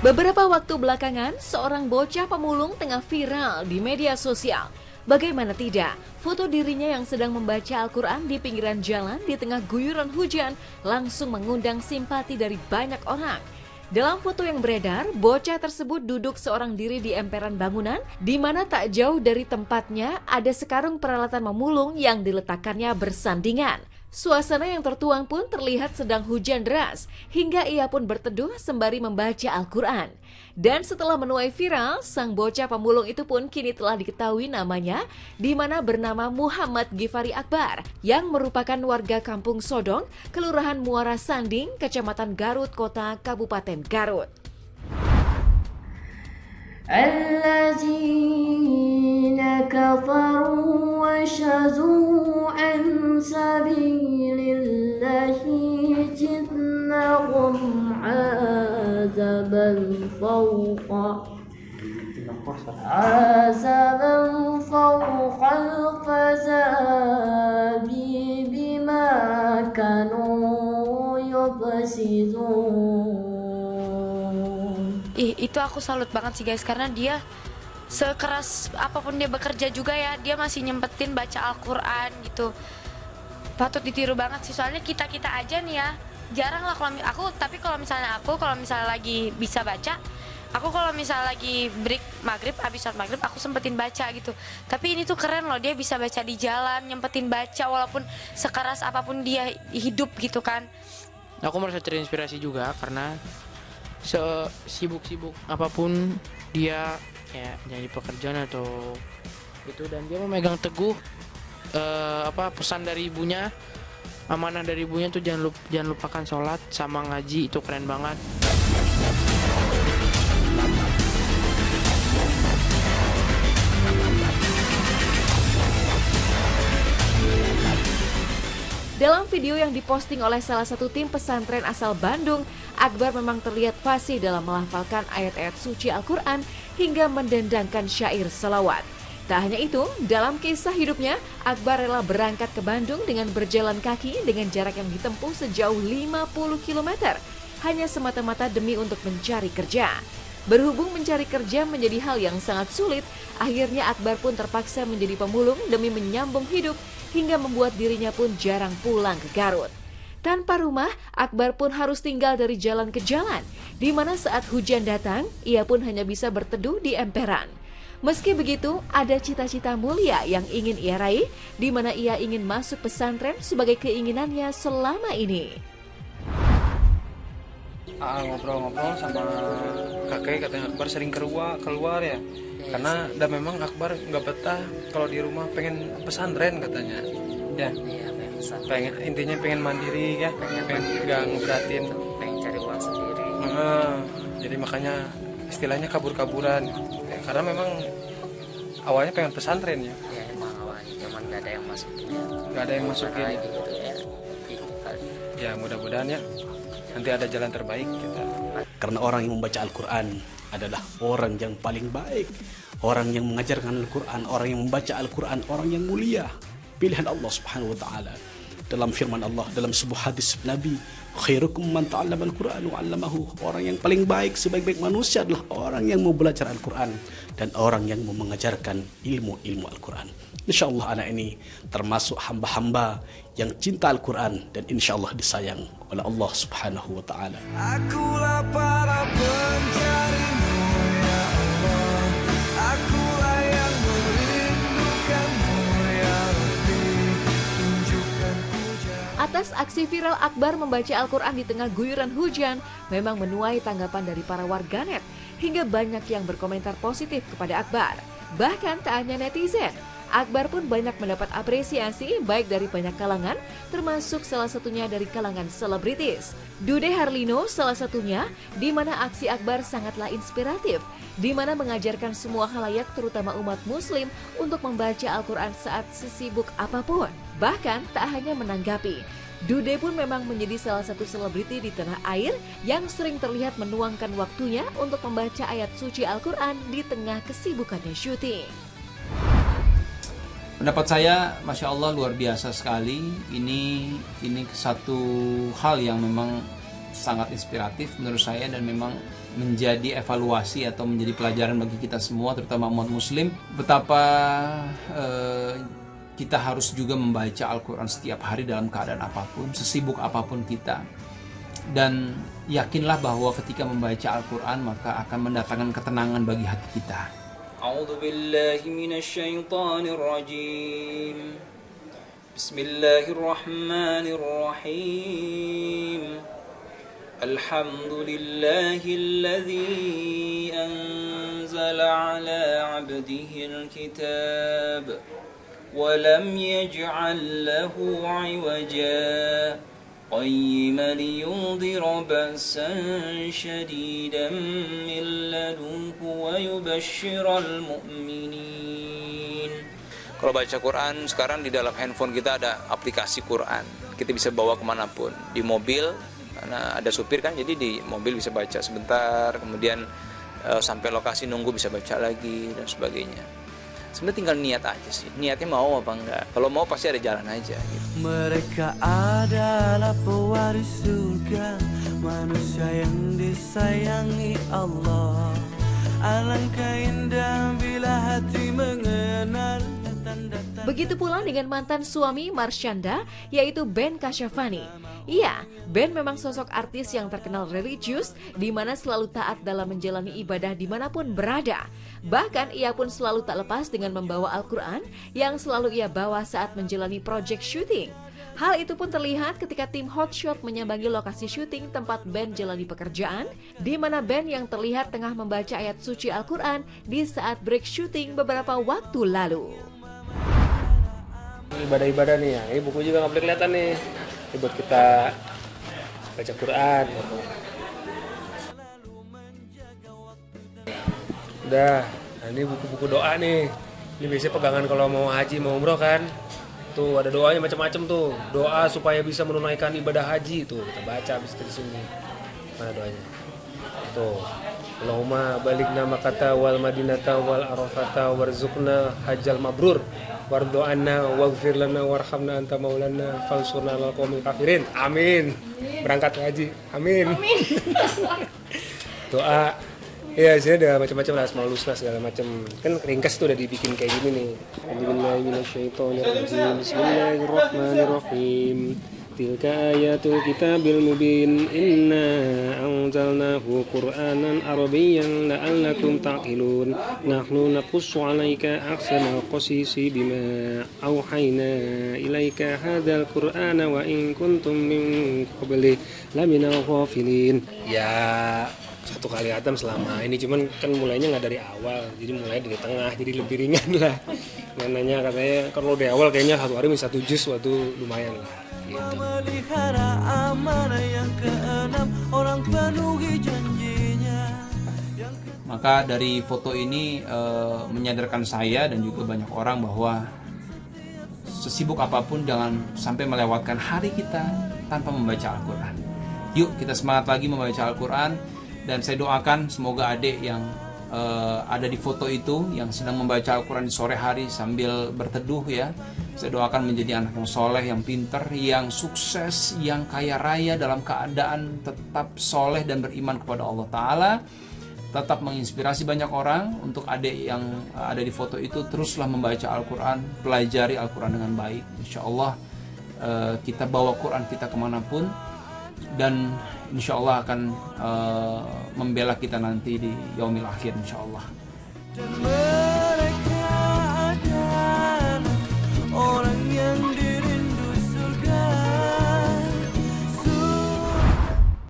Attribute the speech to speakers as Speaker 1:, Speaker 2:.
Speaker 1: Beberapa waktu belakangan, seorang bocah pemulung tengah viral di media sosial. Bagaimana tidak, foto dirinya yang sedang membaca Al-Quran di pinggiran jalan di tengah guyuran hujan langsung mengundang simpati dari banyak orang. Dalam foto yang beredar, bocah tersebut duduk seorang diri di emperan bangunan, di mana tak jauh dari tempatnya ada sekarung peralatan memulung yang diletakkannya bersandingan. Suasana yang tertuang pun terlihat sedang hujan deras, hingga ia pun berteduh sembari membaca Al-Quran. Dan setelah menuai viral, sang bocah pemulung itu pun kini telah diketahui namanya, di mana bernama Muhammad Gifari Akbar, yang merupakan warga Kampung Sodong, Kelurahan Muara Sanding, Kecamatan Garut, Kota Kabupaten Garut.
Speaker 2: الذين كفروا وشذوا عن سبيل الله زدناهم عذابا فوق العذاب بما كانوا يفسدون.
Speaker 3: Itu aku salut banget sih guys, karena dia sekeras apapun dia bekerja juga ya, dia masih nyempetin baca Al-Quran gitu. Patut ditiru banget sih, soalnya kita aja nih ya, jarang lah kalau kalau misalnya lagi bisa baca, aku kalau misalnya lagi break maghrib, habis sholat maghrib aku sempetin baca gitu. Tapi ini tuh keren loh, dia bisa baca di jalan, nyempetin baca walaupun sekeras apapun dia hidup gitu kan.
Speaker 4: Aku merasa terinspirasi juga karena sesibuk-sibuk apapun dia ya jadi pekerjaan atau itu, dan dia memegang teguh pesan dari ibunya, amanah dari ibunya tuh jangan lupakan sholat sama ngaji, itu keren banget.
Speaker 1: Dalam video yang diposting oleh salah satu tim pesantren asal Bandung, Akbar memang terlihat fasih dalam melafalkan ayat-ayat suci Al-Quran hingga mendendangkan syair selawat. Tak hanya itu, dalam kisah hidupnya, Akbar rela berangkat ke Bandung dengan berjalan kaki dengan jarak yang ditempuh sejauh 50 km, hanya semata-mata demi untuk mencari kerja. Berhubung mencari kerja menjadi hal yang sangat sulit, akhirnya Akbar pun terpaksa menjadi pemulung demi menyambung hidup, hingga membuat dirinya pun jarang pulang ke Garut. Tanpa rumah, Akbar pun harus tinggal dari jalan ke jalan, di mana saat hujan datang, ia pun hanya bisa berteduh di emperan. Meski begitu, ada cita-cita mulia yang ingin ia raih, di mana ia ingin masuk pesantren sebagai keinginannya selama ini.
Speaker 5: Ngobrol-ngobrol sama kakek, katanya Akbar sering keluar ya, karena dan memang Akbar nggak betah kalau di rumah, pengen pesantren katanya ya. Pengen, intinya pengen mandiri ya, pengen nggak ngeberatin,
Speaker 6: pengen cari uang sendiri.
Speaker 5: Jadi makanya istilahnya kabur-kaburan ya, karena memang awalnya pengen pesantren ya.
Speaker 6: Ya emang awalnya cuman nggak ada yang masukin.
Speaker 5: Gitu ya. Ya mudah-mudahan ya nanti ada jalan terbaik kita.
Speaker 7: Karena orang yang membaca Al-Quran adalah orang yang paling baik, orang yang mengajarkan Al-Quran, orang yang membaca Al-Quran, orang yang mulia, pilihan Allah Subhanahu wa taala. Dalam firman Allah, dalam sebuah hadis Nabi, khairukum man ta'allama Al-Quran wa 'allamahu. Orang yang paling baik, sebaik-baik manusia adalah orang yang mau belajar Al-Quran dan orang yang mau mengajarkan ilmu-ilmu Al-Quran. InsyaAllah anak ini termasuk hamba-hamba yang cinta Al-Quran dan insyaAllah disayang oleh Allah Subhanahu wa ta'ala.
Speaker 8: Akulah para pencarimu ya Allah, akulah yang merindukanmu ya Rabbi, tunjukkan puja.
Speaker 1: Atas aksi viral Akbar membaca Al-Quran di tengah guyuran hujan memang menuai tanggapan dari para warganet, hingga banyak yang berkomentar positif kepada Akbar. Bahkan tak hanya netizen, Akbar pun banyak mendapat apresiasi baik dari banyak kalangan, termasuk salah satunya dari kalangan selebritis. Dude Harlino salah satunya, di mana aksi Akbar sangatlah inspiratif, di mana mengajarkan semua khalayak terutama umat muslim untuk membaca Al-Quran saat sesibuk apapun. Bahkan tak hanya menanggapi, Dude pun memang menjadi salah satu selebriti di tanah air yang sering terlihat menuangkan waktunya untuk membaca ayat suci Al-Quran di tengah kesibukannya syuting.
Speaker 9: Pendapat saya, Masya Allah, luar biasa sekali. Ini satu hal yang memang sangat inspiratif menurut saya, dan memang menjadi evaluasi atau menjadi pelajaran bagi kita semua, terutama umat muslim, betapa kita harus juga membaca Al-Quran setiap hari dalam keadaan apapun, sesibuk apapun kita. Dan yakinlah bahwa ketika membaca Al-Quran maka akan mendatangkan ketenangan bagi hati kita.
Speaker 10: A'udzu billahi minasyaitonir rajim. Bismillahirrahmanirrahim. Alhamdulillahilladzi anzala ala 'abdihil kitab wa lam yaj'al lahu 'iwaja qayyiman liyundhira ba'san shadidan min ladunhu wa yubashshiral mu'minin. Kalau baca Quran sekarang di dalam handphone kita ada aplikasi Quran, kita bisa bawa kemanapun, di mobil karena ada supir kan, jadi di mobil bisa baca sebentar, kemudian sampai lokasi nunggu bisa baca lagi dan sebagainya. Sebenarnya tinggal niat aja sih, niatnya mau apa enggak. Kalau mau pasti ada jalan aja gitu.
Speaker 8: Mereka adalah pewaris surga, manusia yang disayangi Allah. Alangkah indah bila hati mengenal.
Speaker 1: Begitu pula dengan mantan suami Marshanda, yaitu Ben Kasyafani. Iya, Ben memang sosok artis yang terkenal religius, di mana selalu taat dalam menjalani ibadah dimanapun berada. Bahkan ia pun selalu tak lepas dengan membawa Al-Quran yang selalu ia bawa saat menjalani project syuting. Hal itu pun terlihat ketika tim Hotshot menyambangi lokasi syuting tempat Ben jalani pekerjaan, di mana Ben yang terlihat tengah membaca ayat suci Al-Quran di saat break syuting beberapa waktu lalu.
Speaker 5: Ibadah-ibadah nih ya, ini buku juga nggak boleh kelihatan nih. Ini buat kita baca Quran. Udah, nah ini buku-buku doa nih. Ini biasanya pegangan kalau mau haji, mau umroh kan. Tuh ada doanya macam-macam tuh. Doa supaya bisa menunaikan ibadah haji tuh. Kita baca habis dari sini. Mana doanya? Tuh. Allahumma balikna makata wal madinata wal arafata warzuqna hajjal mabrur wardo'anna waghfir lana warhamna anta maulana fansurna alal qawmil kafirin. Amin. Berangkat haji. Amin. Doa. Ya, sini ada macam-macam lah, Asmaul Husna segala macam. Kan ringkas tuh udah dibikin kayak gini nih. Bismillahirrahmanirrahim. Tilka ayatul kitabil mubin inna anzalnahu qur'anan arabiyyan la'allakum ta'qilun nahnu naqussu 'alaika ahsanal qasisi bima auhayna ilaika hadzal qur'ana wa in kuntum min qablihi laminal ghafilin. Ya satu kali khatam selama ini, cuman kan mulainya nggak dari awal, jadi mulai dari tengah, jadi lebih ringan lah. Nanya katanya kalau dari awal kayaknya satu hari bisa 1 juz, waktu lumayan lah. Gitu.
Speaker 8: Memelihara amanah yang keenam, orang penuhi janjinya.
Speaker 9: Maka dari foto ini menyadarkan saya dan juga banyak orang bahwa sesibuk apapun jangan sampai melewatkan hari kita tanpa membaca Al-Quran. Yuk kita semangat lagi membaca Al-Quran. Dan saya doakan semoga adik yang ada di foto itu yang sedang membaca Al-Quran di sore hari sambil berteduh ya, saya doakan menjadi anak yang soleh, yang pintar, yang sukses, yang kaya raya dalam keadaan tetap soleh dan beriman kepada Allah Ta'ala, tetap menginspirasi banyak orang. Untuk adik yang ada di foto itu, teruslah membaca Al-Quran, pelajari Al-Quran dengan baik. Insya Allah kita bawa Quran kita kemanapun, dan insya Allah akan membela kita nanti di yaumil akhir insya Allah.